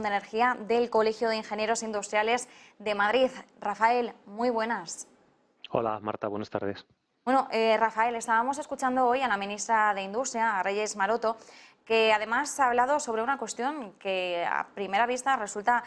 de Energía del Colegio de Ingenieros Industriales de Madrid. Rafael, muy buenas. Hola Marta, buenas tardes. Bueno, Rafael, estábamos escuchando hoy a la ministra de Industria, a Reyes Maroto, que además ha hablado sobre una cuestión que a primera vista resulta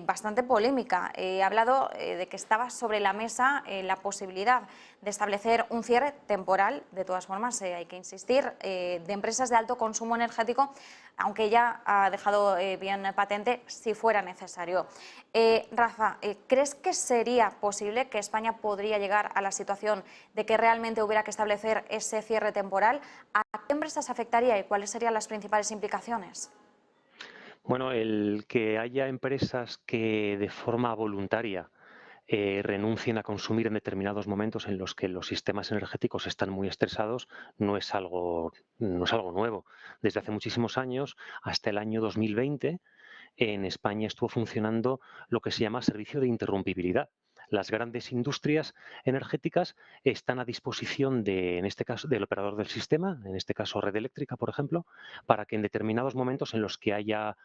bastante polémica. Ha hablado de que estaba sobre la mesa la posibilidad de establecer un cierre temporal, de todas formas hay que insistir, de empresas de alto consumo energético, aunque ya ha dejado bien patente si fuera necesario. Rafa, ¿crees que sería posible que España podría llegar a la situación de que realmente hubiera que establecer ese cierre temporal? ¿A qué empresas afectaría y cuáles serían las principales implicaciones? Bueno, el que haya empresas que de forma voluntaria renuncien a consumir en determinados momentos en los que los sistemas energéticos están muy estresados no es algo nuevo. Desde hace muchísimos años, hasta el año 2020, en España estuvo funcionando lo que se llama servicio de interrumpibilidad. Las grandes industrias energéticas están a disposición en este caso, del operador del sistema, en este caso Red Eléctrica, por ejemplo, para que en determinados momentos en los que haya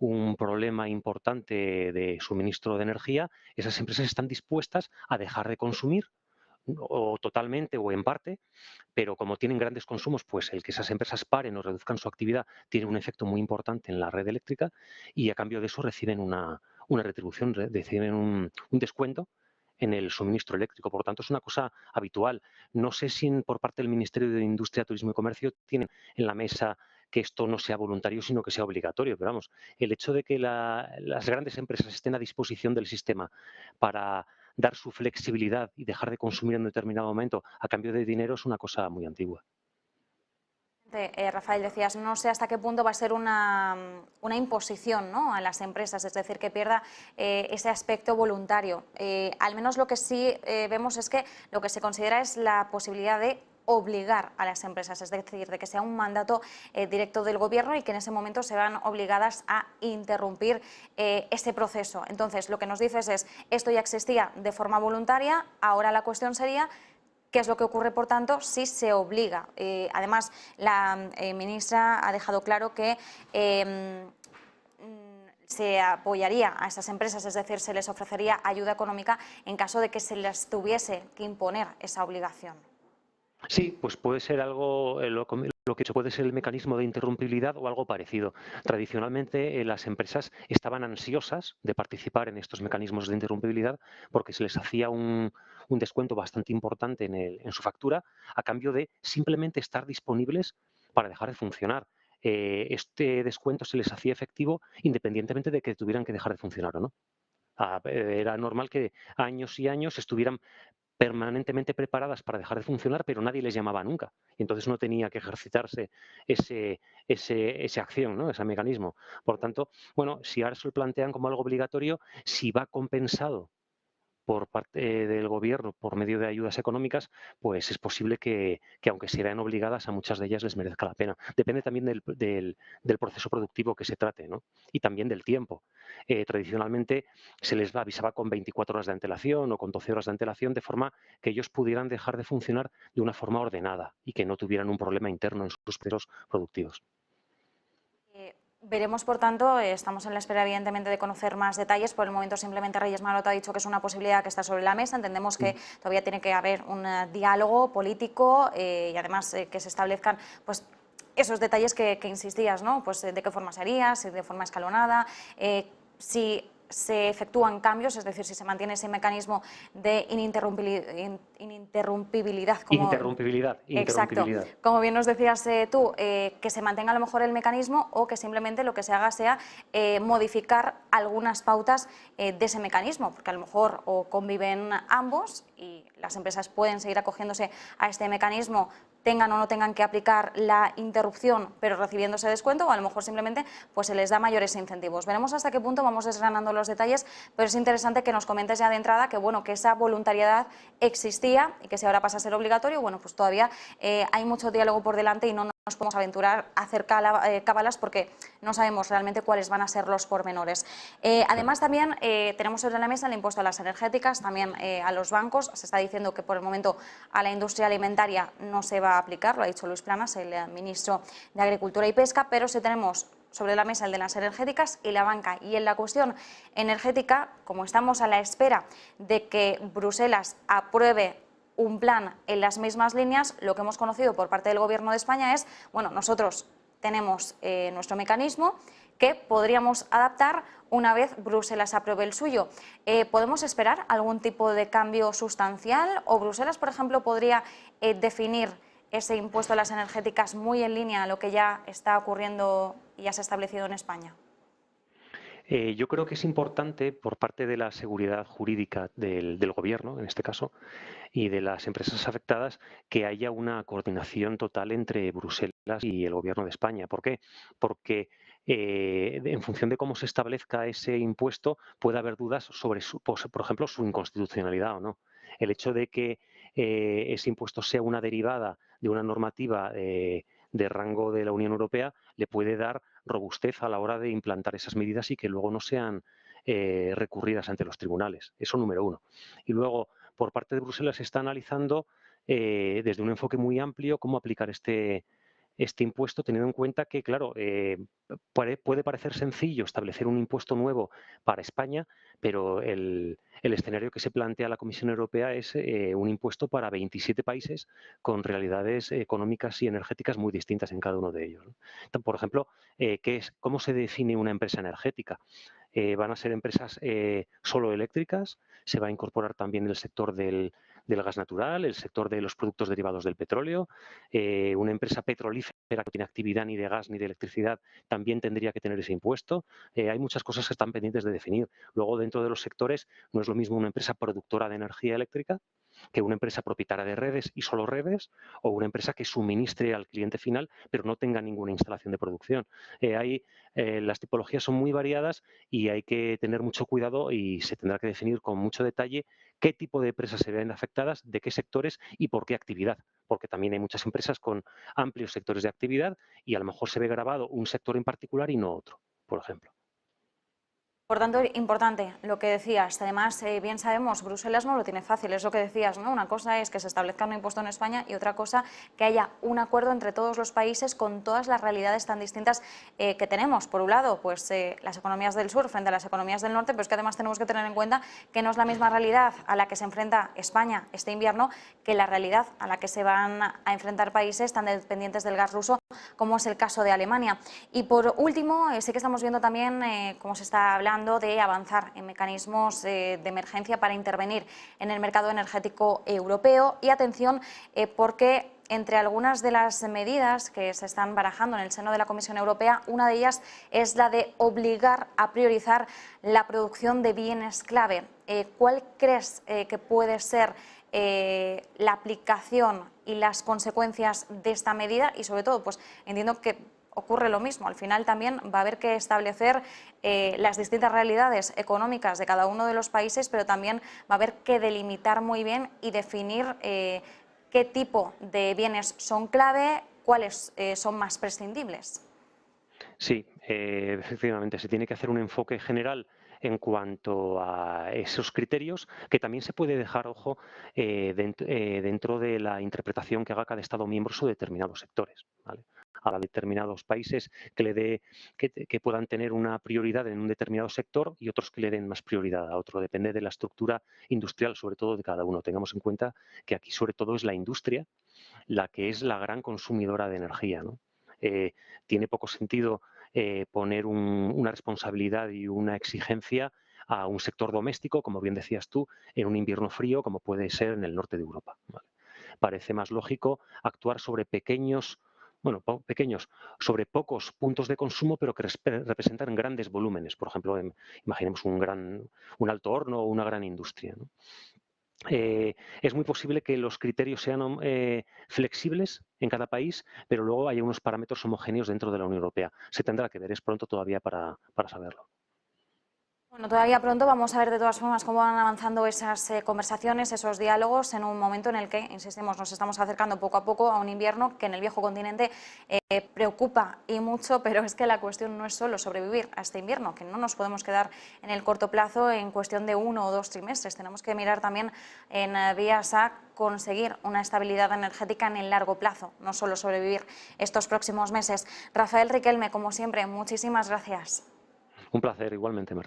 un problema importante de suministro de energía, esas empresas están dispuestas a dejar de consumir o totalmente o en parte, pero como tienen grandes consumos, pues el que esas empresas paren o reduzcan su actividad tiene un efecto muy importante en la red eléctrica y a cambio de eso reciben una retribución, reciben un descuento en el suministro eléctrico. Por lo tanto, es una cosa habitual. No sé si por parte del Ministerio de Industria, Turismo y Comercio tienen en la mesa que esto no sea voluntario, sino que sea obligatorio. Pero vamos, el hecho de que las grandes empresas estén a disposición del sistema para dar su flexibilidad y dejar de consumir en un determinado momento a cambio de dinero es una cosa muy antigua. Rafael, decías, no sé hasta qué punto va a ser una imposición, ¿no?, a las empresas, es decir, que pierda ese aspecto voluntario. Al menos lo que sí vemos es que lo que se considera es la posibilidad de obligar a las empresas, es decir, de que sea un mandato directo del gobierno y que en ese momento se vean obligadas a interrumpir ese proceso. Entonces, lo que nos dices es, esto ya existía de forma voluntaria, ahora la cuestión sería ¿qué es lo que ocurre, por tanto, si se obliga? Además, la ministra ha dejado claro que se apoyaría a esas empresas, es decir, se les ofrecería ayuda económica en caso de que se les tuviese que imponer esa obligación. Sí, pues puede ser algo, lo que puede ser el mecanismo de interrumpibilidad o algo parecido. Tradicionalmente, las empresas estaban ansiosas de participar en estos mecanismos de interrumpibilidad porque se les hacía un descuento bastante importante en su factura a cambio de simplemente estar disponibles para dejar de funcionar. Este descuento se les hacía efectivo independientemente de que tuvieran que dejar de funcionar o no. Era normal que años y años estuvieran permanentemente preparadas para dejar de funcionar, pero nadie les llamaba nunca. Y entonces no tenía que ejercitarse esa acción, ¿no?, ese mecanismo. Por tanto, bueno, si ahora se lo plantean como algo obligatorio, si va compensado por parte del gobierno por medio de ayudas económicas, pues es posible que aunque se vean obligadas, a muchas de ellas les merezca la pena. Depende también del proceso productivo que se trate, ¿no?, y también del tiempo. Tradicionalmente se les avisaba con 24 horas de antelación o con 12 horas de antelación, de forma que ellos pudieran dejar de funcionar de una forma ordenada y que no tuvieran un problema interno en sus procesos productivos. Veremos, por tanto, estamos en la espera, evidentemente, de conocer más detalles. Por el momento, simplemente Reyes Maroto ha dicho que es una posibilidad que está sobre la mesa. Entendemos que todavía tiene que haber un diálogo político y, además, que se establezcan, pues, esos detalles que insistías, ¿no? Pues de qué forma se haría, si de forma escalonada, si se efectúan cambios, es decir, si se mantiene ese mecanismo de ininterrumpibilidad. Exacto. Interrumpibilidad. Como bien nos decías tú, que se mantenga a lo mejor el mecanismo o que simplemente lo que se haga sea modificar algunas pautas de ese mecanismo, porque a lo mejor o conviven ambos y las empresas pueden seguir acogiéndose a este mecanismo, tengan o no tengan que aplicar la interrupción, pero recibiendo ese descuento, o a lo mejor simplemente pues se les da mayores incentivos. Veremos hasta qué punto, vamos desgranando los detalles, pero es interesante que nos comentes ya de entrada que, bueno, que esa voluntariedad existía y que si ahora pasa a ser obligatorio, bueno, pues todavía hay mucho diálogo por delante y no nos podemos aventurar a hacer cábalas porque no sabemos realmente cuáles van a ser los pormenores. Además, también tenemos sobre la mesa el impuesto a las energéticas, también a los bancos. Se está diciendo que por el momento a la industria alimentaria no se va a aplicar, lo ha dicho Luis Planas, el ministro de Agricultura y Pesca, pero sí tenemos sobre la mesa el de las energéticas y la banca. Y en la cuestión energética, como estamos a la espera de que Bruselas apruebe un plan en las mismas líneas, lo que hemos conocido por parte del Gobierno de España es, bueno, nosotros tenemos nuestro mecanismo que podríamos adaptar una vez Bruselas apruebe el suyo. ¿Podemos esperar algún tipo de cambio sustancial o Bruselas, por ejemplo, podría definir ese impuesto a las energéticas muy en línea a lo que ya está ocurriendo y ya se ha establecido en España? Yo creo que es importante por parte de la seguridad jurídica del Gobierno, en este caso, y de las empresas afectadas, que haya una coordinación total entre Bruselas y el Gobierno de España. ¿Por qué? Porque en función de cómo se establezca ese impuesto, puede haber dudas sobre, por ejemplo, su inconstitucionalidad o no. El hecho de que ese impuesto sea una derivada de una normativa de rango de la Unión Europea le puede dar robustez a la hora de implantar esas medidas y que luego no sean recurridas ante los tribunales. Eso número uno. Y luego, por parte de Bruselas se está analizando desde un enfoque muy amplio cómo aplicar este impuesto, teniendo en cuenta que, claro, puede parecer sencillo establecer un impuesto nuevo para España, pero el escenario que se plantea la Comisión Europea es un impuesto para 27 países con realidades económicas y energéticas muy distintas en cada uno de ellos, ¿no? Por ejemplo, ¿cómo se define una empresa energética? ¿Van a ser empresas solo eléctricas? ¿Se va a incorporar también el sector del gas natural, el sector de los productos derivados del petróleo? Una empresa petrolífera que no tiene actividad ni de gas ni de electricidad también tendría que tener ese impuesto. Hay muchas cosas que están pendientes de definir. Luego, dentro de los sectores, no es lo mismo una empresa productora de energía eléctrica que una empresa propietaria de redes y solo redes, o una empresa que suministre al cliente final pero no tenga ninguna instalación de producción. Las tipologías son muy variadas y hay que tener mucho cuidado y se tendrá que definir con mucho detalle qué tipo de empresas se ven afectadas, de qué sectores y por qué actividad, porque también hay muchas empresas con amplios sectores de actividad y a lo mejor se ve grabado un sector en particular y no otro, por ejemplo. Por tanto, importante lo que decías. Además, bien sabemos, Bruselas no lo tiene fácil, es lo que decías, ¿no? Una cosa es que se establezca un impuesto en España y otra cosa que haya un acuerdo entre todos los países con todas las realidades tan distintas que tenemos. Por un lado, pues las economías del sur frente a las economías del norte, pero es que además tenemos que tener en cuenta que no es la misma realidad a la que se enfrenta España este invierno que la realidad a la que se van a enfrentar países tan dependientes del gas ruso como es el caso de Alemania. Y por último, sí que estamos viendo también cómo se está hablando de avanzar en mecanismos de emergencia para intervenir en el mercado energético europeo. Y atención, porque entre algunas de las medidas que se están barajando en el seno de la Comisión Europea, una de ellas es la de obligar a priorizar la producción de bienes clave. ¿Cuál crees que puede ser la aplicación y las consecuencias de esta medida? Y sobre todo, pues entiendo que ocurre lo mismo. Al final también va a haber que establecer las distintas realidades económicas de cada uno de los países, pero también va a haber que delimitar muy bien y definir qué tipo de bienes son clave, cuáles son más prescindibles. Sí, efectivamente, se tiene que hacer un enfoque general en cuanto a esos criterios, que también se puede dejar, ojo, dentro de la interpretación que haga cada Estado miembro sobre determinados sectores, ¿vale? Habrá determinados países que puedan tener una prioridad en un determinado sector y otros que le den más prioridad a otro. Depende de la estructura industrial, sobre todo de cada uno. Tengamos en cuenta que aquí, sobre todo, es la industria la que es la gran consumidora de energía, ¿no? Tiene poco sentido poner una responsabilidad y una exigencia a un sector doméstico, como bien decías tú, en un invierno frío como puede ser en el norte de Europa, ¿vale? Parece más lógico actuar sobre pequeños, sobre pocos puntos de consumo, pero que representan grandes volúmenes. Por ejemplo, imaginemos un alto horno o una gran industria, ¿no? Es muy posible que los criterios sean flexibles en cada país, pero luego haya unos parámetros homogéneos dentro de la Unión Europea. Se tendrá que ver, es pronto todavía para saberlo. Bueno, todavía pronto, vamos a ver de todas formas cómo van avanzando esas conversaciones, esos diálogos, en un momento en el que, insistimos, nos estamos acercando poco a poco a un invierno que en el viejo continente preocupa y mucho, pero es que la cuestión no es solo sobrevivir a este invierno, que no nos podemos quedar en el corto plazo en cuestión de 1 o 2 trimestres, tenemos que mirar también en vías a conseguir una estabilidad energética en el largo plazo, no solo sobrevivir estos próximos meses. Rafael Riquelme, como siempre, muchísimas gracias. Un placer, igualmente, Marta.